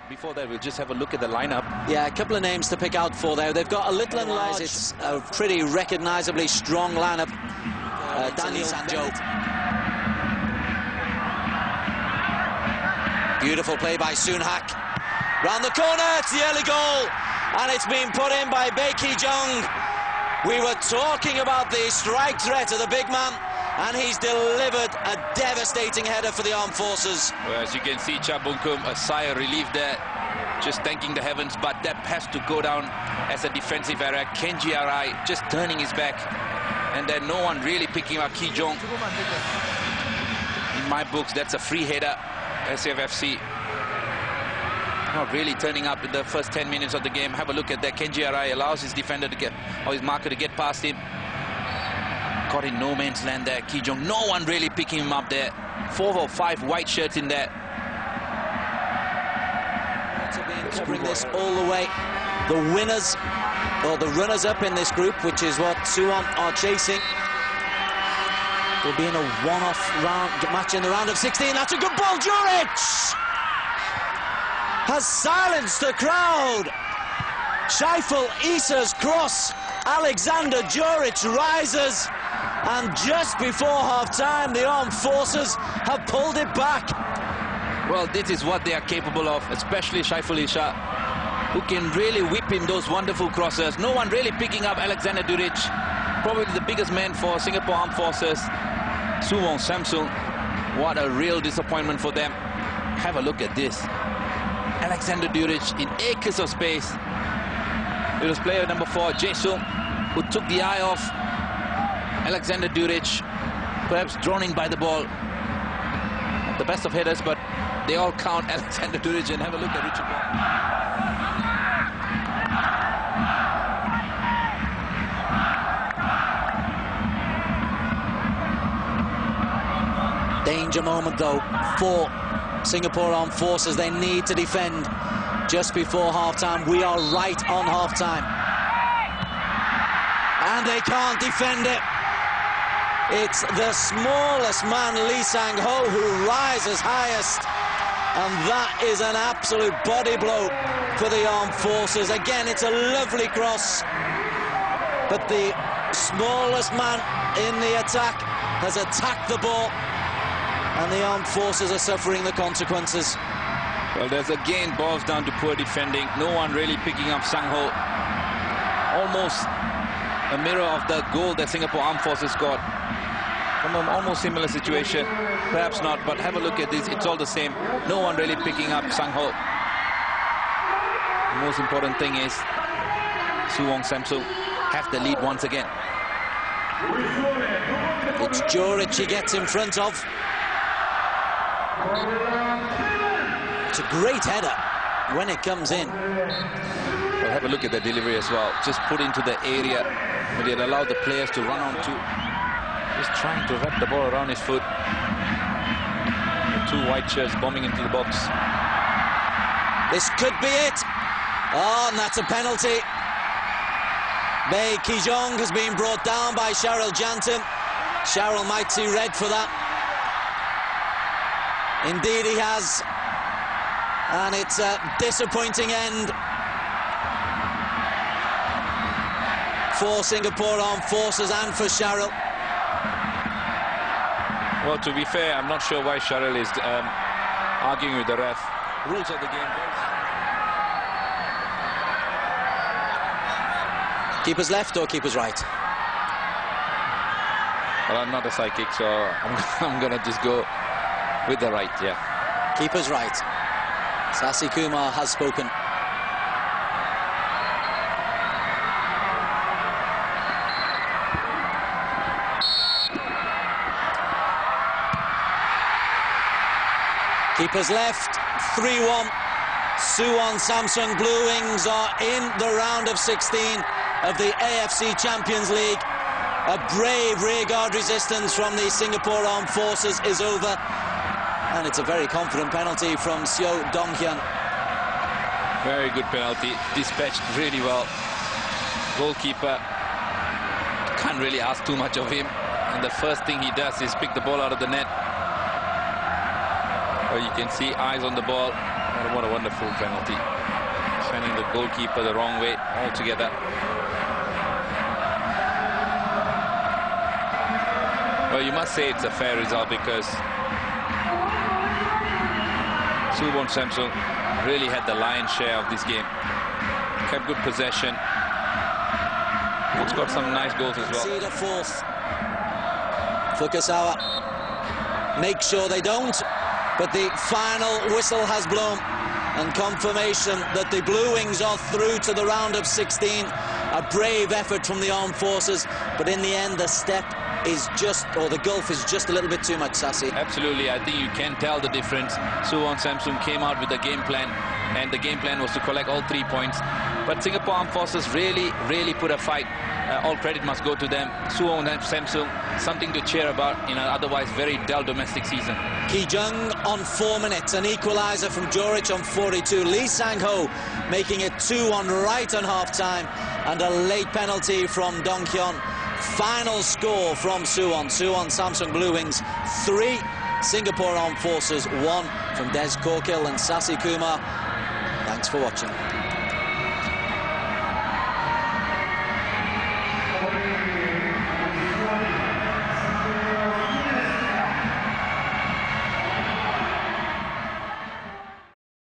Before that, we'll just have a look at the lineup. Yeah, a couple of names to pick out for there. They've got a little and large. It's a pretty recognisably strong lineup. Daniel Sanjo. Beautiful play by Sunhak. Round the corner, it's the early goal. And it's been put in by Bae Ki-jung. We were talking about the strike threat of the big man, and he's delivered a devastating header for the armed forces. Well, as you can see, Cha Bungkum, a sigh of relief there, just thanking the heavens, but that has to go down as a defensive error. Kenji Arai just turning his back, and then no one really picking up Ki-jung. In my books, that's a free header. SAFFC not really turning up in the first 10 minutes of the game. Have a look at that. Kenji Arai allows his defender to get, or his marker to get past him. Caught in no man's land there. Ki-jung, no one really picking him up there. 4 or 5 white shirts in there. Covering this all the way. The winners, or the runners-up in this group, which is what Suwon are chasing, will be in a one-off match in the round of 16. That's a good ball. Djuric has silenced the crowd. Shaiful Issa's cross. Alexander Djuric rises, and just before half-time, the armed forces have pulled it back. Well, this is what they are capable of, especially Shaiful Issa, who can really whip in those wonderful crosses. No one really picking up Alexander Djuric, probably the biggest man for Singapore Armed Forces. Suwon Samsung, what a real disappointment for them. Have a look at this. Alexander Djuric in acres of space. It was player number 4, Jae-sung, who took the eye off Alexander Djuric, perhaps drowning by the ball. The best of headers, but they all count Alexander Djuric. And have a look at Richard Ball. Danger moment, though, for Singapore Armed Forces. They need to defend just before half-time. We are right on half-time. And they can't defend it. It's the smallest man, Lee Sang-ho, who rises highest. And that is an absolute body blow for the armed forces. Again, it's a lovely cross. But the smallest man in the attack has attacked the ball, and the armed forces are suffering the consequences. Well, there's again balls down to poor defending. No one really picking up Sang-ho. Almost a mirror of the goal that Singapore Armed Forces scored. From an almost similar situation, perhaps not, but have a look at this. It's all the same. No one really picking up Sang-ho. The most important thing is Suwon Samsung have the lead once again. It's Djuric he gets in front of. It's a great header when it comes in. Well, have a look at the delivery as well. Just put into the area where they'd allow the players to run on to. Just trying to wrap the ball around his foot. The 2 white shirts bombing into the box. This could be it. Oh, and that's a penalty. Bae Ki-jung has been brought down by Cheryl Janton. Cheryl might see red for that. Indeed he has. And it's a disappointing end for Singapore Armed Forces and for Cheryl. Well, to be fair, I'm not sure why Cheryl is arguing with the ref. Rules of the game. Keeper's left or keeper's right? Well, I'm not a psychic, so I'm going to just go with the right, yeah. Keeper's right. Sasi Kumar has spoken. Keeper's left, 3-1. Suwon Samsung Blue Wings are in the round of 16 of the AFC Champions League. A brave rearguard resistance from the Singapore Armed Forces is over. And it's a very confident penalty from Seo Dong-hyun. Very good penalty, dispatched really well. Goalkeeper, can't really ask too much of him. And the first thing he does is pick the ball out of the net. Well, you can see eyes on the ball. What a wonderful penalty. Sending the goalkeeper the wrong way altogether. Well, you must say it's a fair result because Suwon Samsung really had the lion's share of this game. Kept good possession. It's got some nice goals as well. Cedar fourth. Fukasawa. Make sure they don't. But the final whistle has blown. And confirmation that the Blue Wings are through to the round of 16. A brave effort from the armed forces. But in the end, the step is just, or the gulf is just a little bit too much, Sassy. Absolutely. I think you can tell the difference. Suwon Samsung came out with a game plan. And the game plan was to collect all 3 points. But Singapore Armed Forces really put a fight. All credit must go to them. Suwon Samsung, something to cheer about in an otherwise very dull domestic season. Ki Jung on 4 minutes, an equaliser from Joric on 42. Lee Sang-ho making it 2-1 right on half-time, and a late penalty from Dong Hyun. Final score from Suwon Samsung Blue Wings 3, Singapore Armed Forces 1. From Des Corkill and Sasi Kumar, thanks for watching.